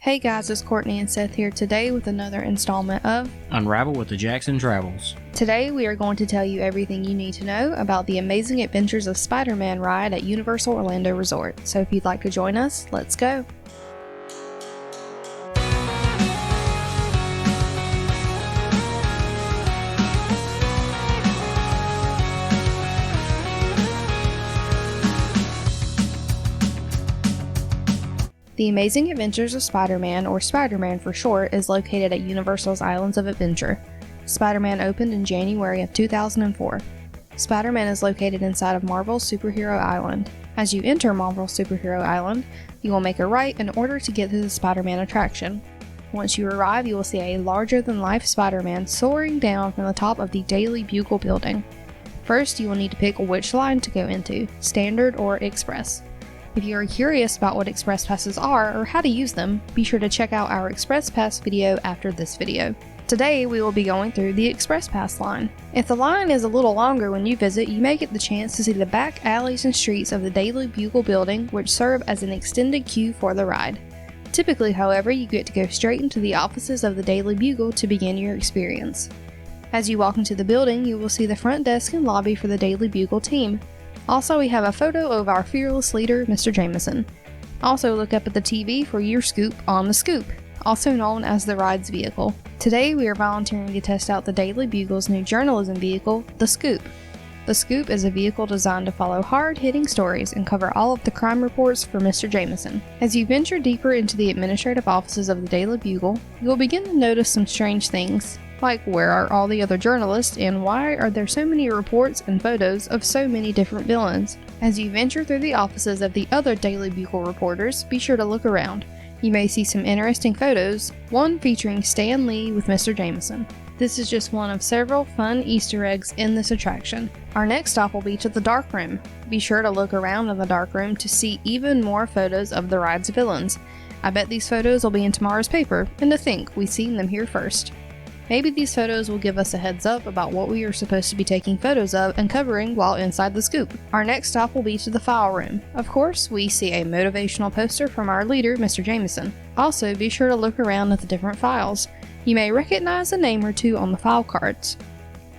Hey guys, it's Courtney and Seth here today with another installment of Unravel with the Jackson Travels. Today we are going to tell you everything you need to know about the Amazing Adventures of Spider-Man ride at Universal Orlando Resort. So if you'd like to join us, let's go. The Amazing Adventures of Spider-Man, or Spiderman for short, is located at Universal's Islands of Adventure. Spider-Man opened in January of 2004. Spider-Man is located inside of Marvel's Superhero Island. As you enter Marvel's Superhero Island, you will make a right in order to get to the Spider-Man attraction. Once you arrive, you will see a larger-than-life Spider-Man soaring down from the top of the Daily Bugle building. First, you will need to pick which line to go into, Standard or Express. If you are curious about what Express Passes are or how to use them, be sure to check out our Express Pass video after this video. Today, we will be going through the Express Pass line. If the line is a little longer when you visit, you may get the chance to see the back alleys and streets of the Daily Bugle building, which serve as an extended queue for the ride. Typically, however, you get to go straight into the offices of the Daily Bugle to begin your experience. As you walk into the building, you will see the front desk and lobby for the Daily Bugle team. Also, we have a photo of our fearless leader, Mr. Jameson. Also, look up at the TV for your scoop on the Scoop, also known as the ride's vehicle. Today, we are volunteering to test out the Daily Bugle's new journalism vehicle, the Scoop. The Scoop is a vehicle designed to follow hard-hitting stories and cover all of the crime reports for Mr. Jameson. As you venture deeper into the administrative offices of the Daily Bugle, you will begin to notice some strange things. Like, where are all the other journalists, and why are there so many reports and photos of so many different villains? As you venture through the offices of the other Daily Bugle reporters, be sure to look around. You may see some interesting photos, one featuring Stan Lee with Mr. Jameson. This is just one of several fun Easter eggs in this attraction. Our next stop will be to the Dark Room. Be sure to look around in the Dark Room to see even more photos of the ride's villains. I bet these photos will be in tomorrow's paper, and to think we've seen them here first. Maybe these photos will give us a heads up about what we are supposed to be taking photos of and covering while inside the Scoop. Our next stop will be to the File Room. Of course, we see a motivational poster from our leader, Mr. Jameson. Also, be sure to look around at the different files. You may recognize a name or two on the file cards.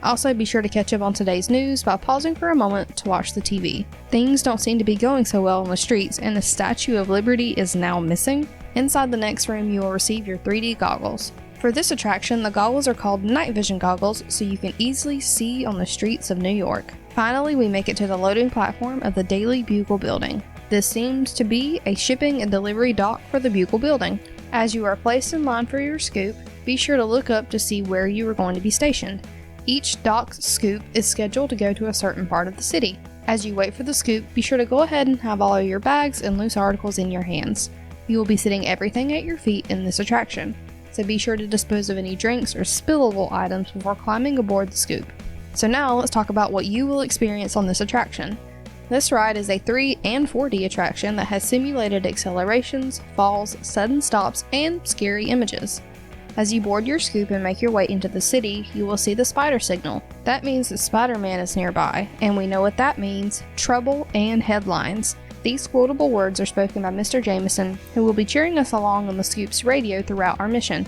Also, be sure to catch up on today's news by pausing for a moment to watch the TV. Things don't seem to be going so well on the streets, and the Statue of Liberty is now missing. Inside the next room, you will receive your 3D goggles. For this attraction, the goggles are called night vision goggles, so you can easily see on the streets of New York. Finally, we make it to the loading platform of the Daily Bugle building. This seems to be a shipping and delivery dock for the Bugle building. As you are placed in line for your scoop, be sure to look up to see where you are going to be stationed. Each dock's scoop is scheduled to go to a certain part of the city. As you wait for the scoop, be sure to go ahead and have all of your bags and loose articles in your hands. You will be sitting everything at your feet in this attraction, so be sure to dispose of any drinks or spillable items before climbing aboard the Scoop. So now let's talk about what you will experience on this attraction. This ride is a 3 and 4D attraction that has simulated accelerations, falls, sudden stops, and scary images. As you board your Scoop and make your way into the city, you will see the spider signal. That means that Spider-Man is nearby, and we know what that means: trouble and headlines. These quotable words are spoken by Mr. Jameson, who will be cheering us along on the Scoop's radio throughout our mission.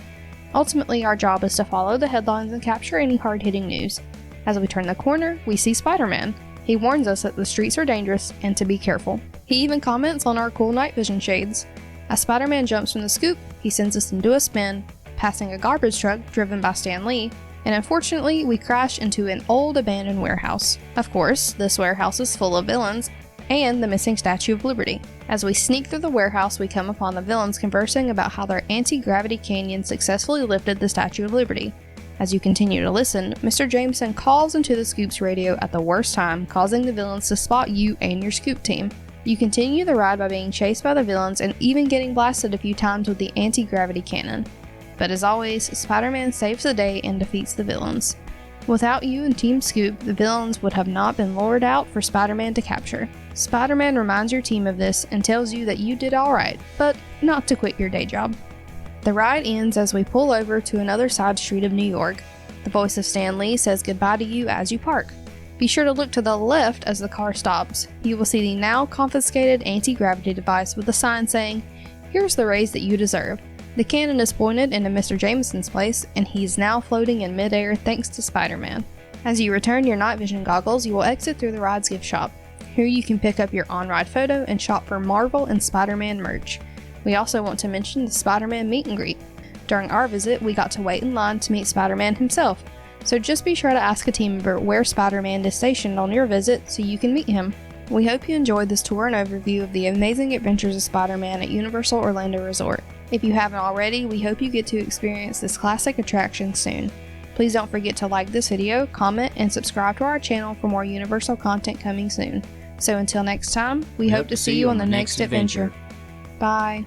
Ultimately, our job is to follow the headlines and capture any hard-hitting news. As we turn the corner, we see Spider-Man. He warns us that the streets are dangerous and to be careful. He even comments on our cool night vision shades. As Spider-Man jumps from the Scoop, he sends us into a spin, passing a garbage truck driven by Stan Lee, and unfortunately, we crash into an old abandoned warehouse. Of course, this warehouse is full of villains, and the missing Statue of Liberty. As we sneak through the warehouse, we come upon the villains conversing about how their anti-gravity canyon successfully lifted the Statue of Liberty. As you continue to listen, Mr. Jameson calls into the Scoop's radio at the worst time, causing the villains to spot you and your Scoop team. You continue the ride by being chased by the villains and even getting blasted a few times with the anti-gravity cannon. But as always, Spider-Man saves the day and defeats the villains. Without you and Team Scoop, the villains would have not been lured out for Spider-Man to capture. Spider-Man reminds your team of this and tells you that you did alright, but not to quit your day job. The ride ends as we pull over to another side street of New York. The voice of Stan Lee says goodbye to you as you park. Be sure to look to the left as the car stops. You will see the now confiscated anti-gravity device with a sign saying, "Here's the raise that you deserve." The cannon is pointed into Mr. Jameson's place, and he's now floating in midair thanks to Spider-Man. As you return your night vision goggles, you will exit through the ride's gift shop. Here you can pick up your on-ride photo and shop for Marvel and Spider-Man merch. We also want to mention the Spider-Man meet and greet. During our visit, we got to wait in line to meet Spider-Man himself, so just be sure to ask a team member where Spider-Man is stationed on your visit so you can meet him. We hope you enjoyed this tour and overview of the amazing adventures of Spider-Man at Universal Orlando Resort. If you haven't already, we hope you get to experience this classic attraction soon. Please don't forget to like this video, comment, and subscribe to our channel for more Universal content coming soon. So until next time, we hope to see you on the next adventure. Bye.